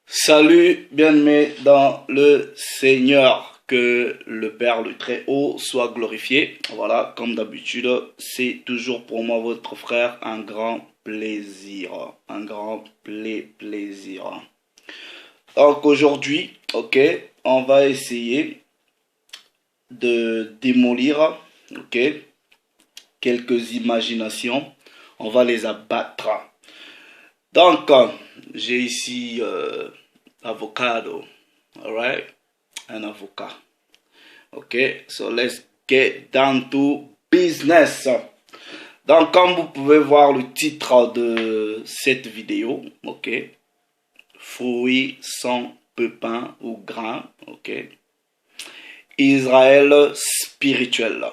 Salut, bien-aimés dans le Seigneur, que le Père le Très-Haut soit glorifié. Voilà, comme d'habitude, c'est toujours pour moi, votre frère, un grand plaisir. Un grand plaisir. Donc aujourd'hui, ok, on va essayer de démolir, ok, quelques imaginations. On va les abattre. Donc, j'ai ici avocado, alright, un avocat. Ok, so let's get down to business. Donc, comme vous pouvez voir le titre de cette vidéo, ok, fruits sans pépins ou grains, ok, Israël spirituel,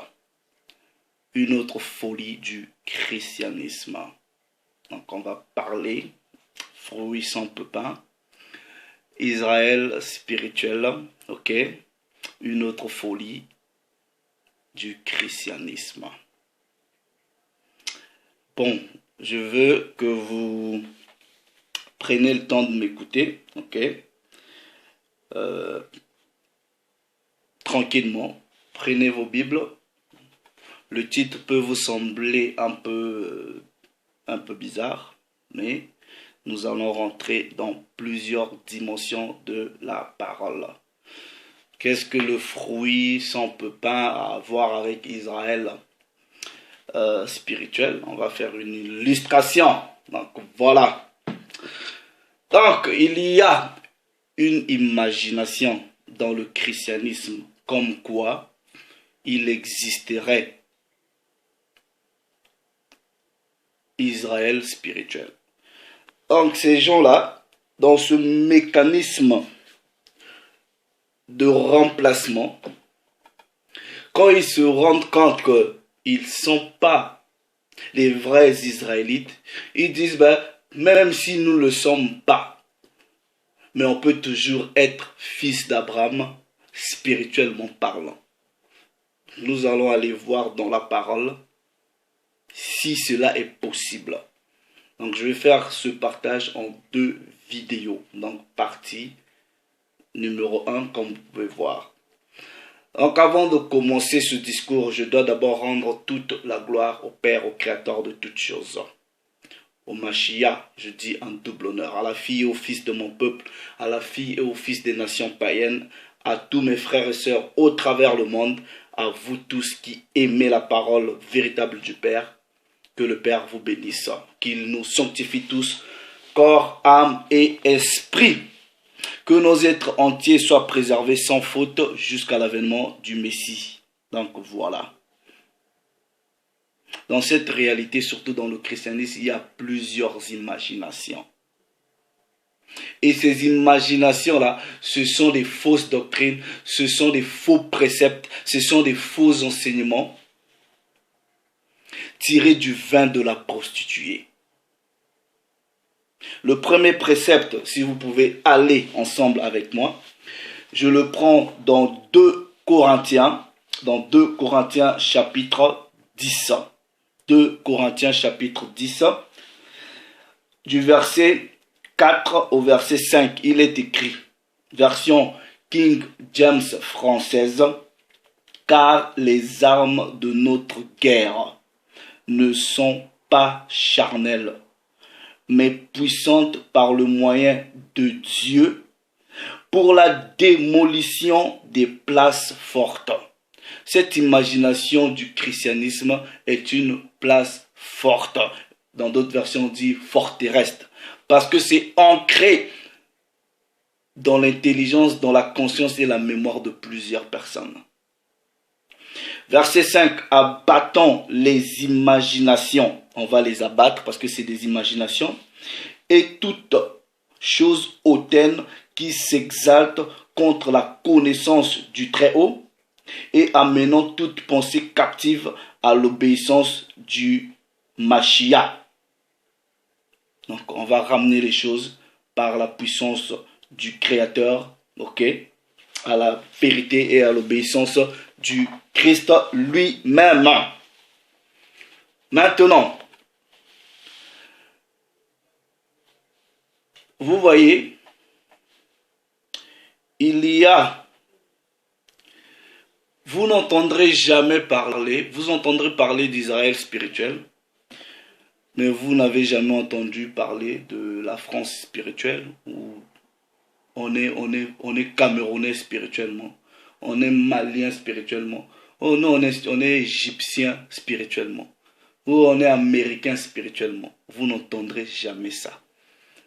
une autre folie du christianisme. Donc, on va parler fruits sans pépins, Israël spirituel, ok, une autre folie du christianisme. Bon, je veux que vous preniez le temps de m'écouter, ok, tranquillement, prenez vos Bibles. Le titre peut vous sembler un peu bizarre, mais nous allons rentrer dans plusieurs dimensions de la parole. Qu'est-ce que le fruit sans pépin a à voir avec Israël spirituel? On va faire une illustration. Donc voilà. Donc il y a une imagination dans le christianisme comme quoi il existerait Israël spirituel. Donc ces gens-là, dans ce mécanisme de remplacement, quand ils se rendent compte qu'ils ne sont pas les vrais Israélites, ils disent, ben, même si nous ne le sommes pas, mais on peut toujours être fils d'Abraham, spirituellement parlant. Nous allons aller voir dans la parole si cela est possible. Donc je vais faire ce partage en 2 vidéos. Donc partie numéro 1, comme vous pouvez voir. Donc avant de commencer ce discours, je dois d'abord rendre toute la gloire au Père, au Créateur de toutes choses. Au Mashiach, je dis en double honneur, à la fille et au fils de mon peuple, à la fille et au fils des nations païennes, à tous mes frères et sœurs au travers le monde, à vous tous qui aimez la parole véritable du Père, que le Père vous bénisse, qu'il nous sanctifie tous, corps, âme et esprit. Que nos êtres entiers soient préservés sans faute jusqu'à l'avènement du Messie. Donc voilà. Dans cette réalité, surtout dans le christianisme, il y a plusieurs imaginations. Et ces imaginations-là, ce sont des fausses doctrines, ce sont des faux préceptes, ce sont des faux enseignements tirés du vin de la prostituée. Le premier précepte, si vous pouvez aller ensemble avec moi, je le prends dans 2 Corinthiens, chapitre 10. 2 Corinthiens chapitre 10, du verset 4 au verset 5, il est écrit, version King James française, car les armes de notre guerre ne sont pas charnelles, mais puissantes par le moyen de Dieu pour la démolition des places fortes. Cette imagination du christianisme est une place forte. Dans d'autres versions, on dit forteresse. Parce que c'est ancré dans l'intelligence, dans la conscience et la mémoire de plusieurs personnes. Verset 5, abattons les imaginations. On va les abattre parce que c'est des imaginations. Et toute chose hautaine qui s'exalte contre la connaissance du Très-Haut et amenant toute pensée captive à l'obéissance du Mashiach. Donc on va ramener les choses par la puissance du Créateur, ok, à la vérité et à l'obéissance du Christ lui-même. Maintenant, vous voyez, il y a, vous n'entendrez jamais parler, vous entendrez parler d'Israël spirituel, mais vous n'avez jamais entendu parler de la France spirituelle, où on est Camerounais spirituellement, on est Malien spirituellement, oh non, on est Égyptien spirituellement, ou on est Américain spirituellement. Vous n'entendrez jamais ça.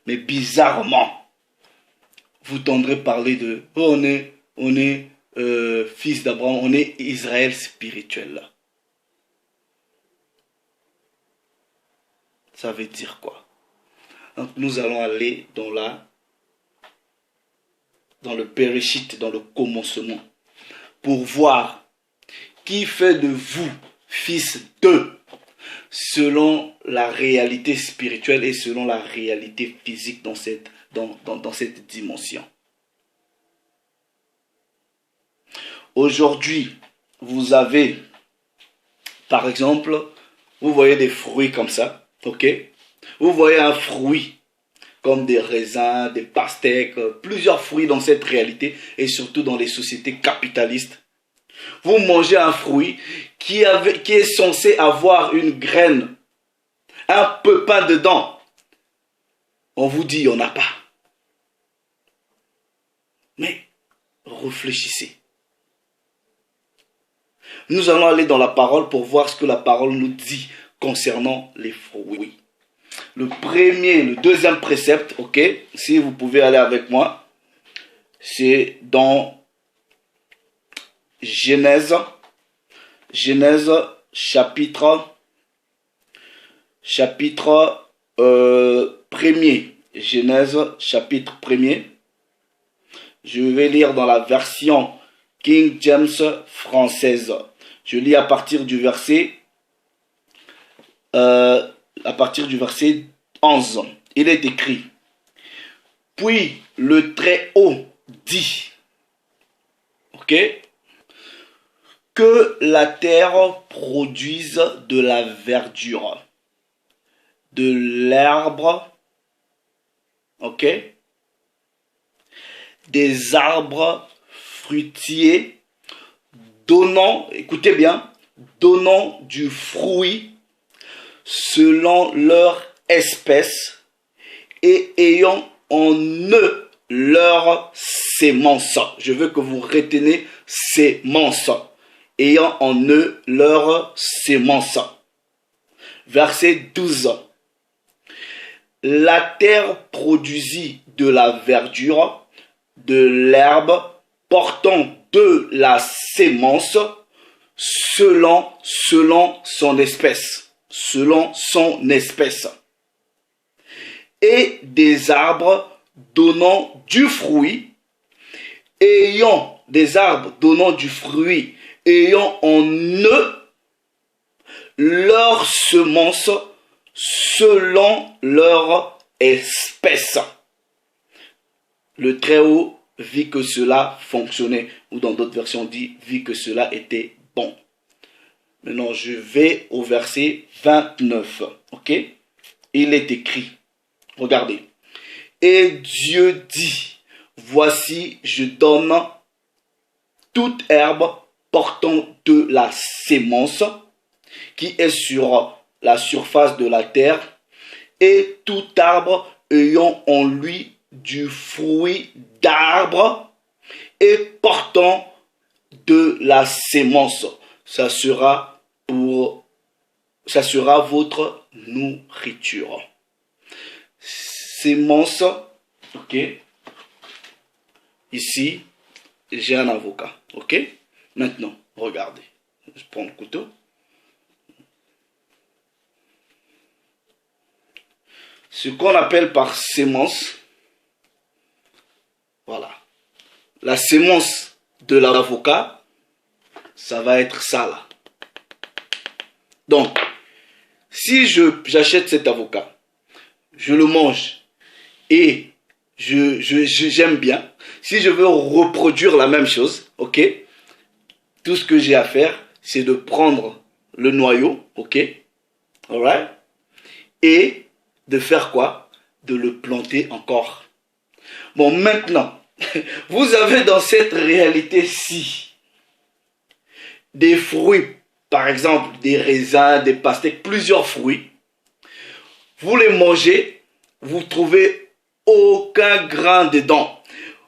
Mais bizarrement, vous entendrez parler de, oh, on est fils d'Abraham, on est Israël spirituel là. Ça veut dire quoi? Donc nous allons aller dans le Bereshit, dans le commencement, pour voir qui fait de vous fils d'eux, selon la réalité spirituelle et selon la réalité physique dans cette dimension. Aujourd'hui, vous avez, par exemple, vous voyez des fruits comme ça. Ok, vous voyez un fruit comme des raisins, des pastèques, plusieurs fruits dans cette réalité et surtout dans les sociétés capitalistes. Vous mangez un fruit qui est censé avoir une graine, un pépin dedans. On vous dit, il n'y en a pas. Mais réfléchissez. Nous allons aller dans la parole pour voir ce que la parole nous dit concernant les fruits. Le deuxième précepte, ok, si vous pouvez aller avec moi, c'est dans Genèse chapitre 1er. Genèse chapitre 1er. Je vais lire dans la version King James française. Je lis à partir du verset 11. Il est écrit: puis le Très-Haut dit, ok, que la terre produise de la verdure, de l'herbe, ok, des arbres fruitiers, donnant, écoutez bien, donnant du fruit selon leur espèce et ayant en eux leur sémence. Je veux que vous retenez sémence. Ayant en eux leur sémence. Verset 12. La terre produisit de la verdure, de l'herbe, portant de la sémence selon son espèce. Selon son espèce. Et des arbres donnant du fruit, ayant en eux leur semence selon leur espèce. Le Très-Haut vit que cela fonctionnait, ou dans d'autres versions dit vit que cela était bon. Maintenant, je vais au verset 29. Ok? Il est écrit. Regardez. Et Dieu dit, voici, je donne toute herbe portant de la sémence qui est sur la surface de la terre et tout arbre ayant en lui du fruit d'arbre et portant de la sémence. Ça sera votre nourriture. Sémence, ok. Ici, j'ai un avocat, ok. Maintenant, regardez. Je prends le couteau. Ce qu'on appelle par sémence, voilà. La sémence de l'avocat, ça va être ça là. Donc, si j'achète cet avocat, je le mange et j'aime bien, si je veux reproduire la même chose, ok, tout ce que j'ai à faire, c'est de prendre le noyau, ok, alright, et de faire quoi? De le planter encore. Bon, maintenant, vous avez dans cette réalité-ci des fruits, par exemple des raisins, des pastèques, plusieurs fruits. Vous les mangez, vous trouvez aucun grain dedans,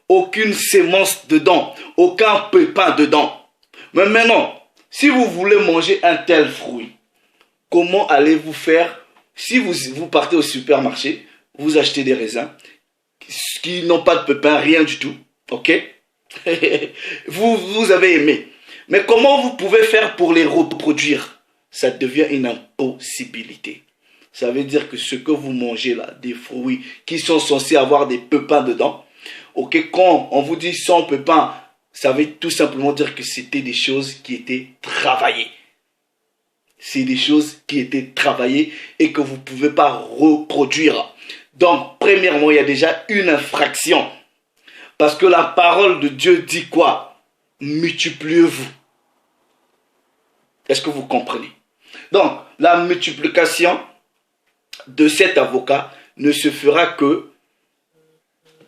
aucune sémence dedans, aucun pépin dedans. Mais maintenant, si vous voulez manger un tel fruit, comment allez-vous faire si vous partez au supermarché, vous achetez des raisins qui n'ont pas de pépins, rien du tout, ok? vous avez aimé. Mais comment vous pouvez faire pour les reproduire? Ça devient une impossibilité. Ça veut dire que ce que vous mangez là, des fruits qui sont censés avoir des pépins dedans, ok, quand on vous dit sans pépins, ça veut tout simplement dire que c'était des choses qui étaient travaillées. C'est des choses qui étaient travaillées et que vous ne pouvez pas reproduire. Donc, premièrement, il y a déjà une infraction. Parce que la parole de Dieu dit quoi? Multipliez-vous. Est-ce que vous comprenez? Donc, la multiplication de cet avocat ne se fera que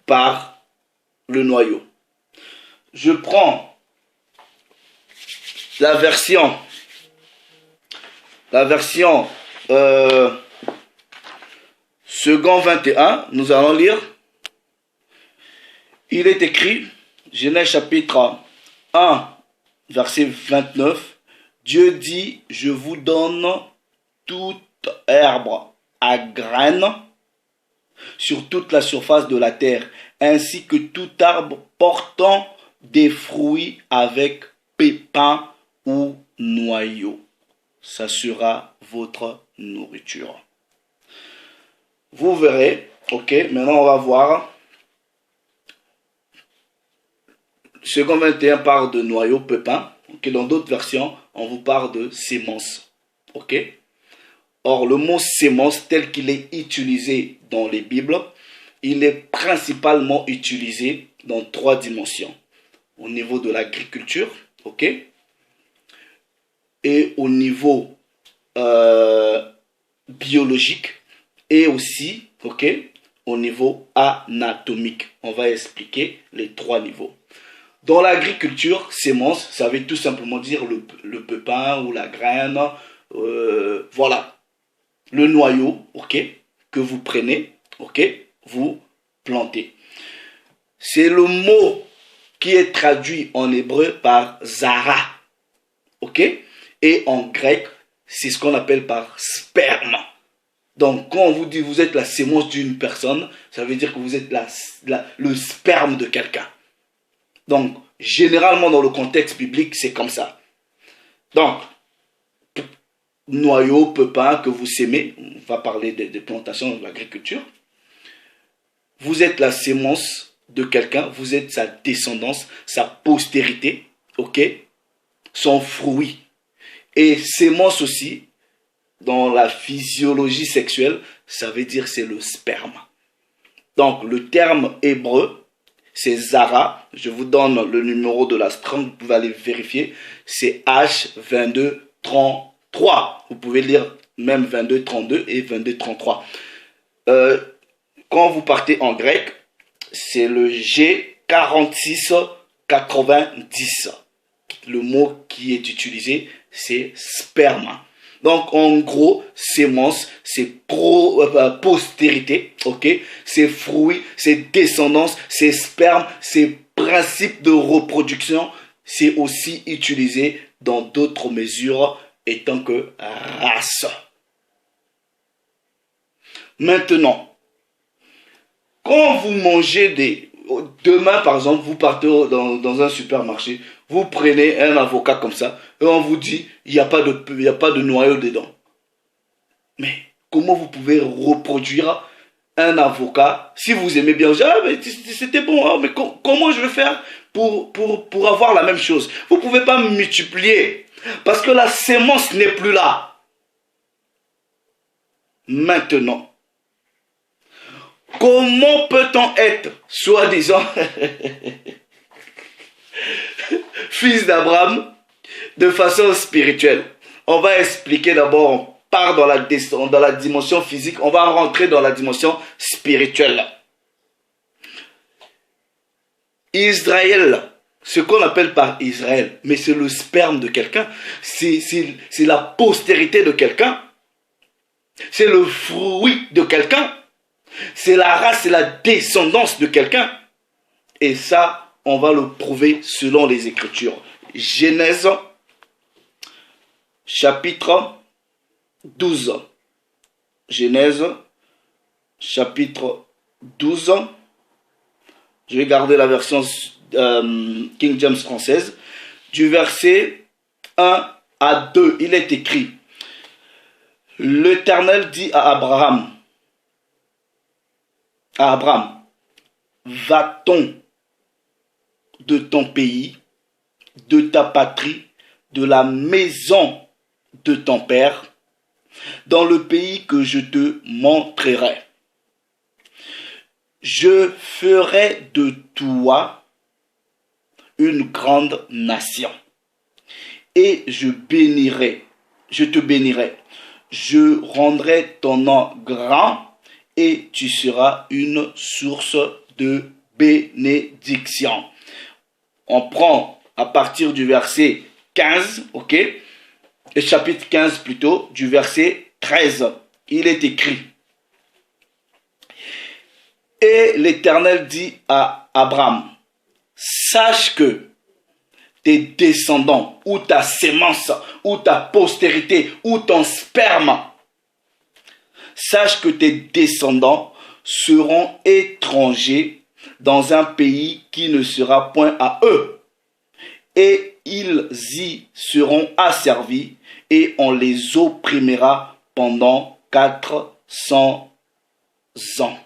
par le noyau. Je prends la version second 21, nous allons lire. Il est écrit, Genèse chapitre 1, verset 29, Dieu dit, je vous donne toute herbe à graines sur toute la surface de la terre, ainsi que tout arbre portant des fruits avec pépins ou noyaux. Ça sera votre nourriture. Vous verrez, ok, maintenant on va voir. Second 21 parle de noyaux, pépins. Okay, dans d'autres versions, on vous parle de sémence. Ok. Or, le mot sémence, tel qu'il est utilisé dans les Bibles, il est principalement utilisé dans 3 dimensions. Au niveau de l'agriculture, ok, et au niveau biologique, et aussi, ok, au niveau anatomique. On va expliquer les 3 niveaux. Dans l'agriculture, sémence, ça veut tout simplement dire le pépin ou la graine, voilà, le noyau, ok, que vous prenez, ok, vous plantez. C'est le mot qui est traduit en hébreu par zara, ok, et en grec, c'est ce qu'on appelle par sperme. Donc, quand on vous dit vous êtes la sémence d'une personne, ça veut dire que vous êtes le sperme de quelqu'un. Donc, généralement dans le contexte biblique, c'est comme ça. Donc, noyau, pépin que vous sémez, on va parler des plantations de l'agriculture. Vous êtes la sémence de quelqu'un, vous êtes sa descendance, sa postérité, ok, son fruit. Et sémence aussi, dans la physiologie sexuelle, ça veut dire c'est le sperme. Donc, le terme hébreu, c'est Zara. Je vous donne le numéro de la Strong, vous pouvez aller vérifier. C'est H2233. Vous pouvez lire même 2232 et 2233. Quand vous partez en grec, c'est le G4690. Le mot qui est utilisé, c'est sperme. Donc, en gros, sémence, c'est postérité, ok? C'est fruits, c'est descendance, c'est sperme, c'est principe de reproduction. C'est aussi utilisé dans d'autres mesures étant que race. Maintenant, quand vous mangez demain, par exemple, vous partez dans un supermarché, vous prenez un avocat comme ça, et on vous dit, il n'y a pas de noyau dedans. Mais comment vous pouvez reproduire un avocat si vous aimez bien? Ah, mais c'était bon, hein, mais comment je vais faire pour avoir la même chose? Vous ne pouvez pas multiplier, parce que la sémence n'est plus là. Maintenant, comment peut-on être, soi-disant, fils d'Abraham de façon spirituelle? On va expliquer d'abord, on part dans la dimension physique, on va rentrer dans la dimension spirituelle. Israël, ce qu'on appelle par Israël, mais c'est le sperme de quelqu'un, c'est la postérité de quelqu'un, c'est le fruit de quelqu'un, c'est la race, c'est la descendance de quelqu'un. Et ça, on va le prouver selon les Écritures. Genèse, chapitre 12. Genèse, chapitre 12. Je vais garder la version King James française. Du verset 1 à 2, il est écrit: L'Éternel dit à Abraham, va-t'en de ton pays, de ta patrie, de la maison de ton père, dans le pays que je te montrerai. Je ferai de toi une grande nation, et je te bénirai. Je rendrai ton nom grand, et tu seras une source de bénédiction. On prend à partir du verset 15, ok, le chapitre 15 plutôt, du verset 13. Il est écrit: Et l'Éternel dit à Abraham, sache que tes descendants, ou ta sémence, ou ta postérité, ou ton sperme, sache que tes descendants seront étrangers dans un pays qui ne sera point à eux, et ils y seront asservis, et on les opprimera pendant 400 ans.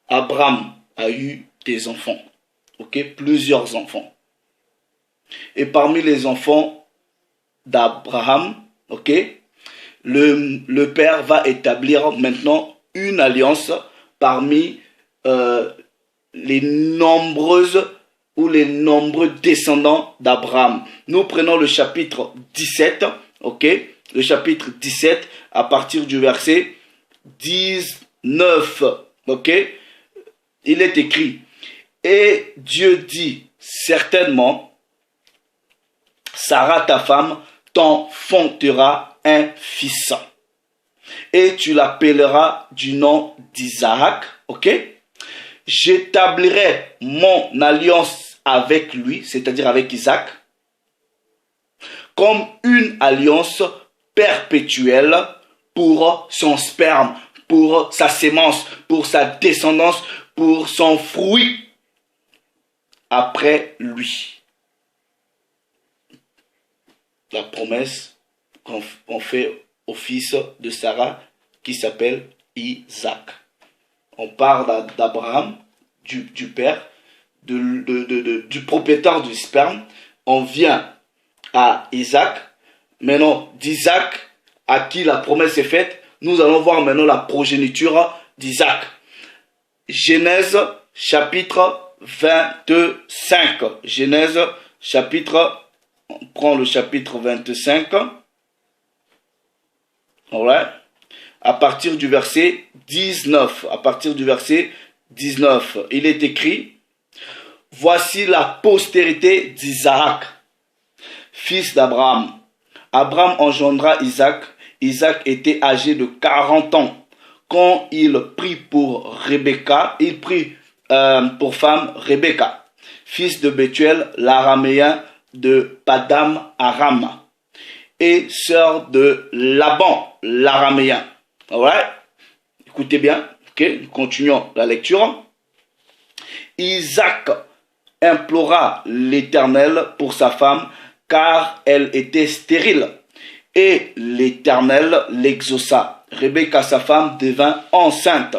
Abraham a eu des enfants, ok, plusieurs enfants. Et parmi les enfants d'Abraham, ok, le père va établir maintenant une alliance parmi les nombreuses ou les nombreux descendants d'Abraham. Nous prenons le chapitre 17, ok, le chapitre 17 à partir du verset 19, ok. Il est écrit: Et Dieu dit, certainement, Sarah ta femme t'enfantera un fils, et tu l'appelleras du nom d'Isaac, ok. J'établirai mon alliance avec lui, c'est-à-dire avec Isaac, comme une alliance perpétuelle pour son sperme, pour sa sémence, pour sa descendance, pour son fruit après lui. La promesse qu'on fait au fils de Sarah qui s'appelle Isaac. On parle d'Abraham, du père, du propriétaire du sperme. On vient à Isaac. Maintenant, d'Isaac, à qui la promesse est faite, nous allons voir maintenant la progéniture d'Isaac. Genèse chapitre 25. Genèse chapitre, on prend le chapitre 25. Voilà. À partir du verset 19. À partir du verset 19, il est écrit: Voici la postérité d'Isaac, fils d'Abraham. Abraham engendra Isaac. Isaac était âgé de 40 ans quand il prit pour Rebecca, il prit pour femme Rebecca, fils de Bethuel, l'araméen de Padam Aram, et sœur de Laban, l'araméen. Alright? Écoutez bien, ok? Continuons la lecture. Isaac implora l'Éternel pour sa femme, car elle était stérile. Et l'Éternel l'exauça. Rebecca, sa femme, devint enceinte.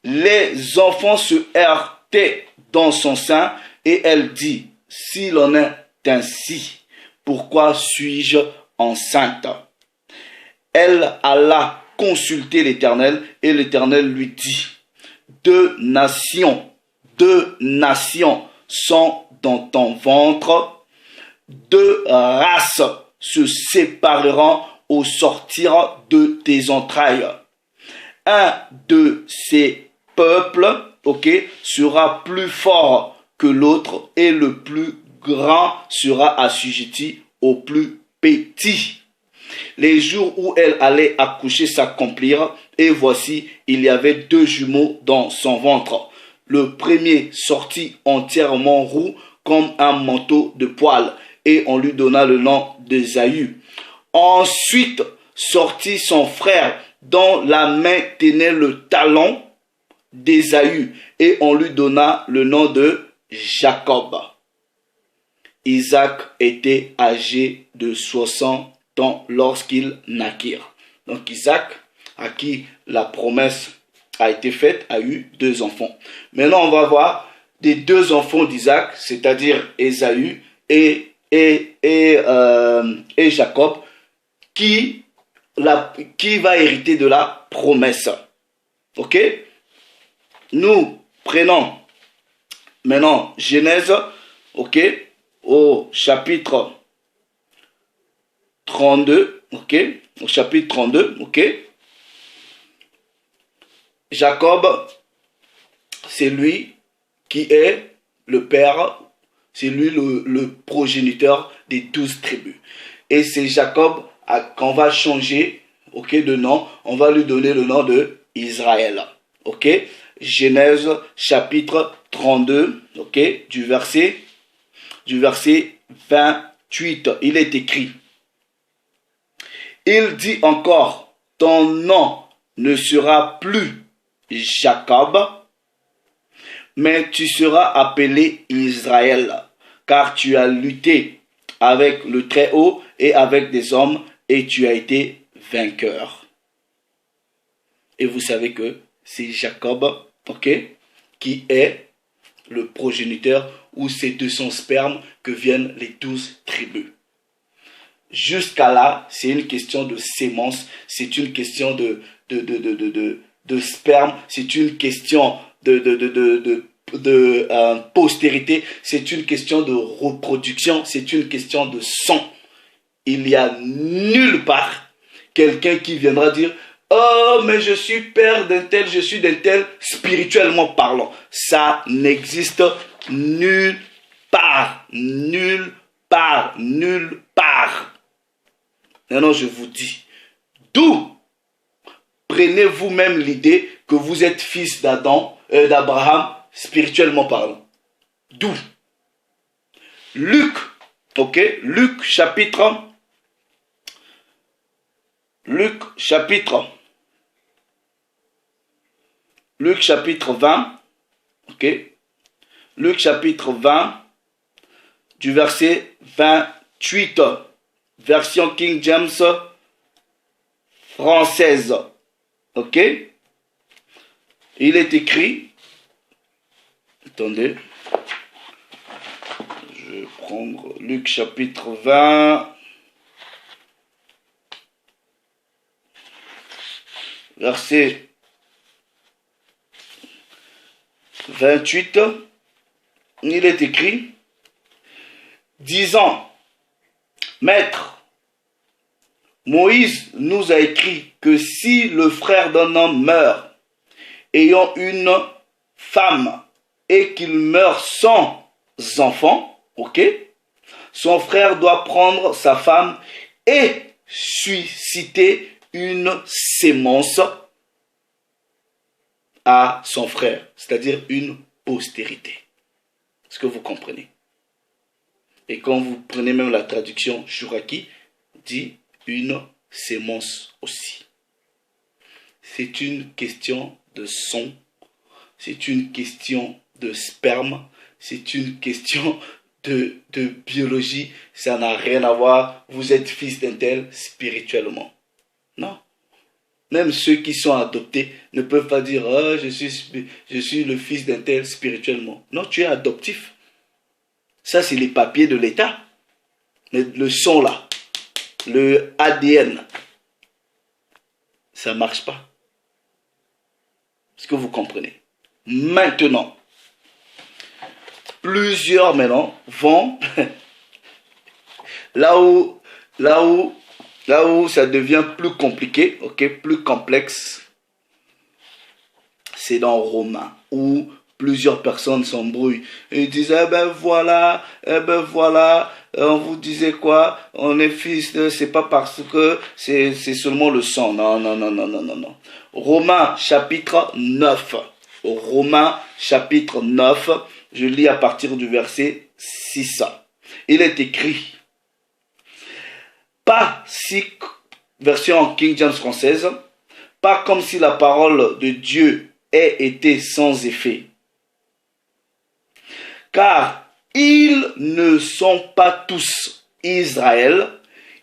Les enfants se heurtaient dans son sein, et elle dit: S'il en est ainsi, pourquoi suis-je enceinte? Elle alla consulter l'Éternel, et l'Éternel lui dit: deux nations sont dans ton ventre, deux races se sépareront au sortir de tes entrailles. Un de ces peuples ok, sera plus fort que l'autre et le plus grand sera assujetti au plus petit. Les jours où elle allait accoucher s'accomplirent, et voici, il y avait 2 jumeaux dans son ventre. Le premier sortit entièrement roux comme un manteau de poil, et on lui donna le nom d'Ésaü. Ensuite sortit son frère, dont la main tenait le talon d'Ésaü, et on lui donna le nom de Jacob. Isaac était âgé de 60 ans lorsqu'ils naquirent. Donc Isaac, à qui la promesse a été faite, a eu 2 enfants. Maintenant, on va voir des 2 enfants d'Isaac, c'est-à-dire Ésaü et Jacob, qui va hériter de la promesse. Ok? Nous prenons maintenant Genèse, ok, au chapitre 32, ok, au chapitre 32, ok. Jacob, c'est lui qui est le père, c'est lui le progéniteur des 12 tribus. Et c'est Jacob qu'on va changer, ok, de nom, on va lui donner le nom de Israël, ok. Genèse chapitre 32, ok, du verset 28, il est écrit. Il dit encore, ton nom ne sera plus Jacob, mais tu seras appelé Israël, car tu as lutté avec le Très-Haut et avec des hommes, et tu as été vainqueur. Et vous savez que c'est Jacob, ok, qui est le progéniteur, ou c'est de son sperme que viennent les 12 tribus. Jusqu'à là, c'est une question de sémence, c'est une question de sperme, c'est une question de postérité, c'est une question de reproduction, c'est une question de sang. Il n'y a nulle part quelqu'un qui viendra dire « Oh, mais je suis père d'un tel, je suis d'un tel, spirituellement parlant. » Ça n'existe nulle part, nulle part, nulle part. Maintenant, je vous dis, d'où prenez vous-même l'idée que vous êtes fils d'Abraham, spirituellement parlant. D'où? Luc, ok, Luc chapitre 20, ok, Luc chapitre 20, du verset 28, version King James française, ok, il est écrit, attendez, je vais prendre Luc chapitre 20, verset 28, il est écrit, disant, Maître, Moïse nous a écrit que si le frère d'un homme meurt, ayant une femme, et qu'il meurt sans enfant, ok, son frère doit prendre sa femme et susciter une sémence à son frère, c'est-à-dire une postérité. Est-ce que vous comprenez? Et quand vous prenez même la traduction Chouraki, dit une sémence aussi. C'est une question de son, c'est une question de sperme, c'est une question de biologie, ça n'a rien à voir, vous êtes fils d'un tel spirituellement. Non. Même ceux qui sont adoptés ne peuvent pas dire oh, je suis le fils d'un tel spirituellement. Non, tu es adoptif. Ça, c'est les papiers de l'État. Mais le son là, le ADN, ça ne marche pas. Est-ce que vous comprenez? Maintenant, plusieurs maintenant vont là où ça devient plus compliqué, ok, plus complexe, c'est dans Romains, où plusieurs personnes s'embrouillent. Ils disent, eh ben voilà, on vous disait quoi? On est fils de, c'est pas parce que c'est seulement le sang. Non, non, non, non, non, non, non. Romains chapitre 9. Romains chapitre 9, je lis à partir du verset 6. Il est écrit, pas si, version King James française, pas comme si la parole de Dieu ait été sans effet. Car ils ne sont pas tous Israël,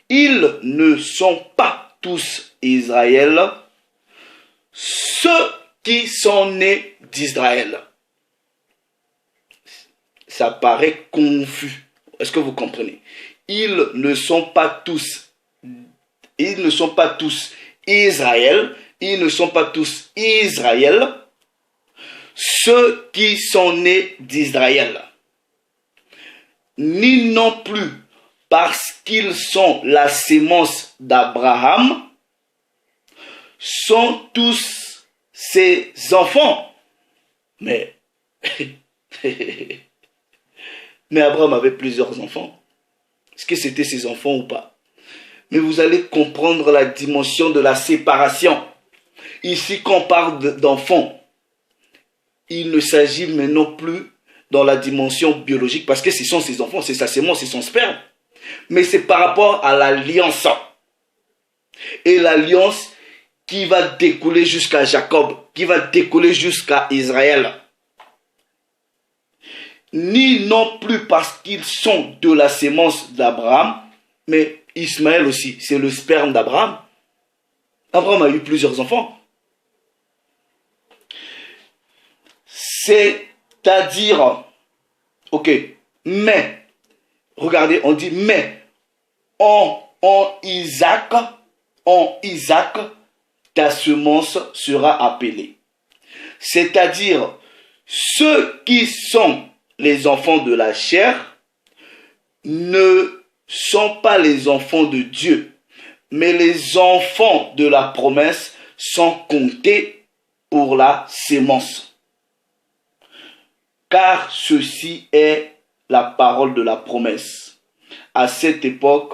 ils ne sont pas tous Israël, ceux qui sont nés d'Israël. Ça paraît confus. Est-ce que vous comprenez? Ils ne sont pas tous Israël, ils ne sont pas tous Israël, ceux qui sont nés d'Israël, ni non plus parce qu'ils sont la sémence d'Abraham, sont tous ses enfants. Mais Abraham avait plusieurs enfants. Est-ce que c'était ses enfants ou pas? Mais vous allez comprendre la dimension de la séparation. Ici, quand on parle d'enfants, il ne s'agit mais non plus dans la dimension biologique, parce que ce sont ses enfants, c'est sa sémence, c'est son sperme. Mais c'est par rapport à l'alliance. Et l'alliance qui va découler jusqu'à Jacob, qui va découler jusqu'à Israël. Ni non plus parce qu'ils sont de la sémence d'Abraham, mais Ismaël aussi, c'est le sperme d'Abraham. Abraham a eu plusieurs enfants. C'est-à-dire, ok, mais, regardez, on dit mais, en Isaac, ta semence sera appelée. C'est-à-dire, ceux qui sont les enfants de la chair ne sont pas les enfants de Dieu, mais les enfants de la promesse sont comptés pour la sémence. Car ceci est la parole de la promesse. À cette époque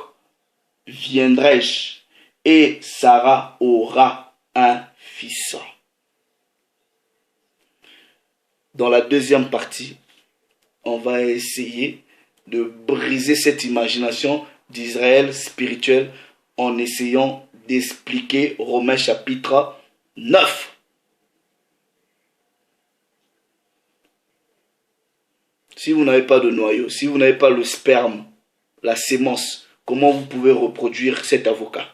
viendrai-je et Sarah aura un fils. Dans la deuxième partie, on va essayer de briser cette imagination d'Israël spirituel en essayant d'expliquer Romains chapitre 9. Si vous n'avez pas de noyau, si vous n'avez pas le sperme, la sémence, comment vous pouvez reproduire cet avocat?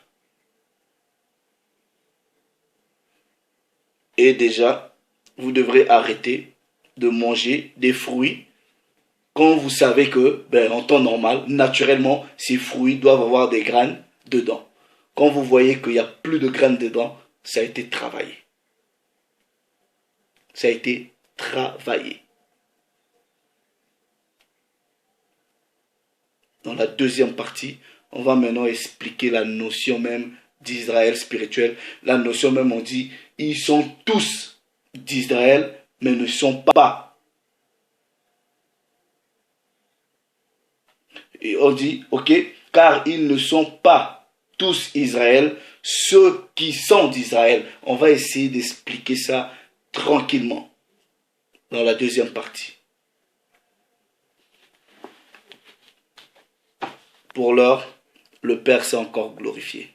Et déjà, vous devrez arrêter de manger des fruits quand vous savez que, en temps normal, naturellement, ces fruits doivent avoir des graines dedans. Quand vous voyez qu'il n'y a plus de graines dedans, ça a été travaillé. Ça a été travaillé. Dans la deuxième partie, on va maintenant expliquer la notion même d'Israël spirituel. La notion même, on dit, ils sont tous d'Israël, mais ne sont pas. Et on dit, ok, car ils ne sont pas tous Israël, ceux qui sont d'Israël. On va essayer d'expliquer ça tranquillement dans la deuxième partie. Pour l'heure, le Père s'est encore glorifié.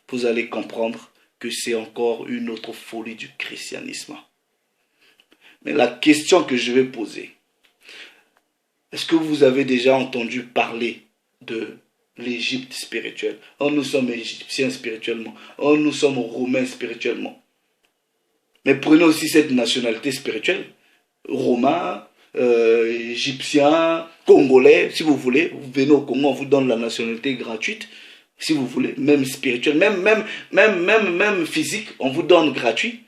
Vous allez comprendre que c'est encore une autre folie du christianisme. Mais la question que je vais poser, est-ce que vous avez déjà entendu parler de l'Égypte spirituelle? Oh, nous sommes égyptiens spirituellement. Oh, nous sommes romains spirituellement. Mais prenez aussi cette nationalité spirituelle. Romains, égyptiens, congolais, si vous voulez. Vous venez au Congo, on vous donne la nationalité gratuite. Si vous voulez, même spirituelle, même physique, on vous donne gratuit.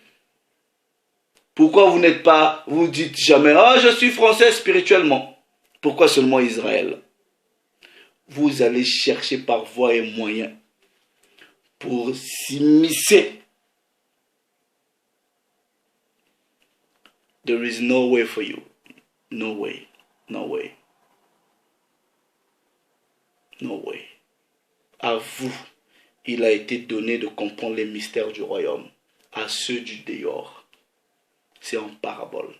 Pourquoi vous n'êtes pas, vous dites jamais, ah, je suis français spirituellement. Pourquoi seulement Israël? Vous allez chercher par voie et moyen pour s'immiscer There is no way for you. No way. No way. No way. À vous, il a été donné de comprendre les mystères du royaume. À ceux du dehors, c'est en parabole.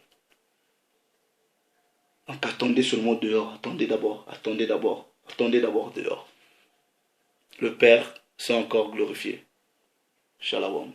Donc attendez seulement dehors, attendez d'abord dehors. Le Père s'est encore glorifié. Shalom.